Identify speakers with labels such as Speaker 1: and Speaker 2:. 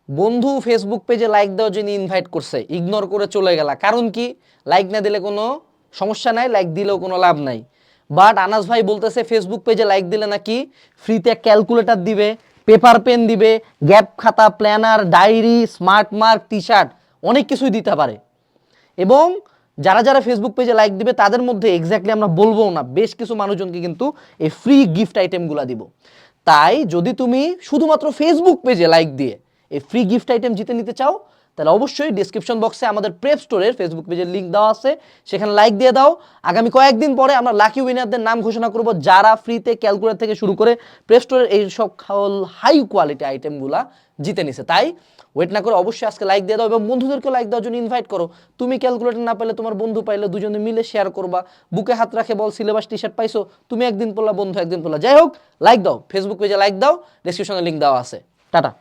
Speaker 1: বন্ধু ফেসবুক পেজে লাইক দেওয়ার জন্য ইনভাইট করছে, ইগনোর করে চলে গেলা, কারণ কি? লাইক না দিলে কোনো সমস্যা নাই, লাইক দিলেও কোনো লাভ নাই। বাট আনাস ভাই বলতেছে ফেসবুক পেজে লাইক দিলে নাকি ফ্রিতে ক্যালকুলেটর দিবে, পেপার পেন দিবে, গ্যাপ খাতা, planner, diary, smart mark, T shirt, অনেক কিছুই দিতে পারে। এবং যারা যারা ফেসবুক পেজে লাইক দিবে তাদের মধ্যে এক্স্যাক্টলি আমরা বলবো না, বেশ কিছু মানুষজনকে কিন্তু এই ফ্রি গিফট আইটেমগুলো দিব। তাই যদি তুমি শুধুমাত্র ফেসবুক পেজে লাইক দিয়ে এই ফ্রি গিফট আইটেম জিতে নিতে চাও, তাহলে অবশ্যই ডিসক্রিপশন বক্সে আমাদের প্রেপ স্টোরের ফেসবুক পেজের লিঙ্ক দেওয়া আছে, সেখানে লাইক দিয়ে দাও। আগামী কয়েকদিন পরে আমরা লাকি উইনারদের নাম ঘোষণা করব, যারা ফ্রিতে ক্যালকুলেটর থেকে শুরু করে প্রেপ স্টোরের এই সব হাই কোয়ালিটি আইটেমগুলা জিতে নিছে। তাই ওয়েট না করে অবশ্যই আজকে লাইক দিয়ে দাও এবং বন্ধুদেরকে লাইক দেওয়ার জন্য ইনভাইট করো। তুমি ক্যালকুলেটর না পাইলে তোমার বন্ধু পাইলে দুজনে মিলে শেয়ার করবা, বুকে হাত রাখে বল সিলেবাস টি শার্ট পাইছো, তুমি একদিন পড়লা, বন্ধু একদিন পড়লা, যাই হোক লাইক দাও, ফেসবুক পেজে লাইক দাও, ডেসক্রিপশনে লিঙ্ক দেওয়া আছে। টাটা।